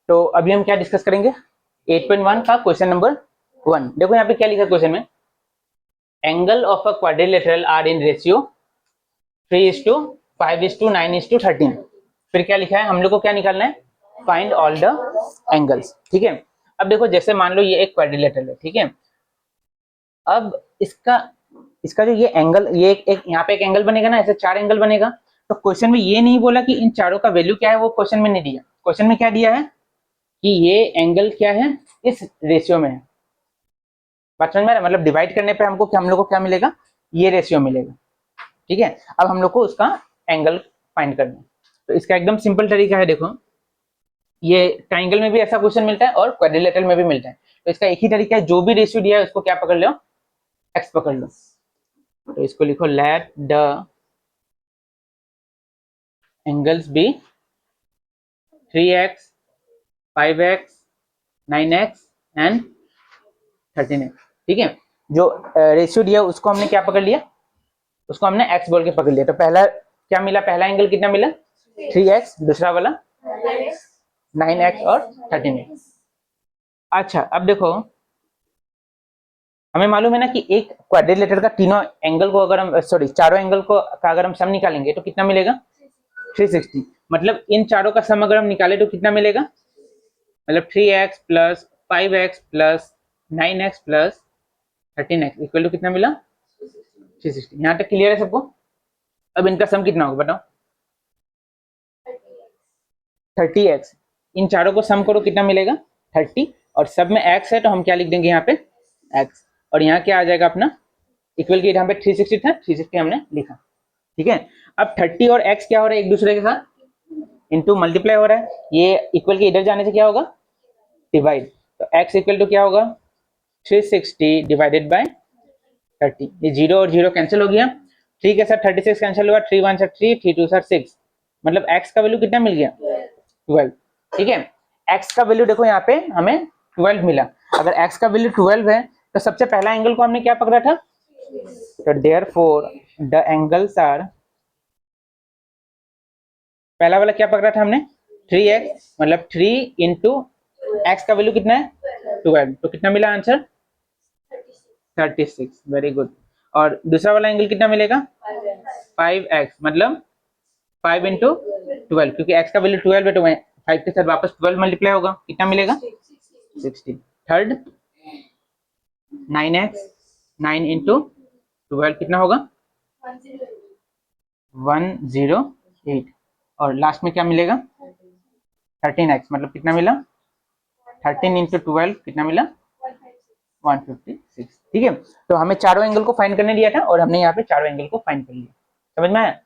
तो अभी हम क्या डिस्कस करेंगे, 8.1 का क्वेश्चन नंबर 1। देखो यहाँ पे क्या लिखा है क्वेश्चन में, angle of a quadrilateral are in ratio 3:5:9:13। फिर क्या लिखा है, हम लोग को क्या निकालना है, फाइंड ऑल द एंगल्स। ठीक है, अब देखो जैसे मान लो ये एक क्वाड्रिलेटरल है, ठीक है। अब इसका इसका जो ये एंगल, ये एक यहाँ पे एक एंगल बनेगा ना, ऐसे 4 एंगल बनेगा। तो क्वेश्चन में ये नहीं बोला कि इन चारों का वैल्यू क्या है, वो क्वेश्चन में नहीं दिया। क्वेश्चन में क्या दिया है कि ये एंगल क्या है, इस रेशियो में है। बात समझ में आ रहा है? मतलब डिवाइड करने पे हमको हम लोग को क्या मिलेगा, ये रेशियो मिलेगा। ठीक है, अब हम लोग को उसका एंगल फाइंड करना है। तो इसका एकदम सिंपल तरीका है, देखो ये ट्राइंगल में भी ऐसा क्वेश्चन मिलता है और क्वाड्रिलेटरल में भी मिलता है। तो इसका एक ही तरीका है, जो भी रेशियो दिया है उसको क्या पकड़ लो, एक्स पकड़ लो। तो इसको लिखो, let the angles be 3x 5x 9x and 13x। ठीक है, जो रेशियो दिया उसको हमने क्या पकड़ लिया, उसको हमने x बोल के पकड़ लिया। तो पहला क्या मिला, पहला एंगल कितना मिला 3x, दूसरा वाला 9x और 13x। अच्छा अब देखो, हमें मालूम है ना कि एक क्वाड्रिलेटरल का तीनों एंगल को अगर हम चारों एंगल को का अगर हम सम निकालेंगे तो कितना मिलेगा 360। मतलब इन चारों का सम अगर हम निकाले तो कितना मिलेगा, मतलब 3x plus 5x plus 9x plus 13x equal to कितना मिला 360। यहाँ तक क्लियर है सबको? अब इनका सम कितना होगा बताओ, 30x। इन चारों को सम करो कितना मिलेगा 30, और सब में x है तो हम क्या लिख देंगे यहाँ पे x, और यहाँ क्या आ जाएगा अपना इक्वल की, यहाँ पे 360 था, 360 हमने लिखा। ठीक है, अब 30 और x क्या हो रहा है, एक दूसरे के साथ इनटू मल्टीप्लाई हो रहा है। ये इक्वल के इधर जाने से क्या होगा, डिवाइड। तो x इक्वल टू क्या होगा 360 डिवाइडेड बाय 30। ये 0 और 0 कैंसिल हो गया, 3 के साथ 36 कैंसिल हुआ, 3 1 3, 3 2 6। मतलब x का वैल्यू कितना मिल गया 12। ठीक है, x का वैल्यू देखो यहाँ पे हमें 12 मिला। अगर x का वैल्यू 12 है तो सबसे पहला एंगल को हमने क्या पकड़ा था, तो देयरफॉर द एंगल्स आर, पहला वाला क्या पकड़ा था हमने 3x, मतलब 3 इंटू एक्स का वैल्यू कितना है 12, तो कितना मिला आंसर 36। Very good. और दूसरा वाला एंगल कितना मिलेगा 5x, मतलब 5 इंटू 12, क्योंकि x का वैल्यू 12 है तो 5 के साथ वापस 12 मल्टीप्लाई होगा, कितना मिलेगा 16। थर्ड 9x, 9 इंटू 12 कितना होगा 108, और लास्ट में क्या मिलेगा 13x, मतलब कितना मिला 13 इंटू 12 कितना मिला 156। ठीक है, तो हमें चारों एंगल को फाइंड करने दिया था और हमने यहाँ पे चारों एंगल को फाइंड कर लिया। समझ में आया?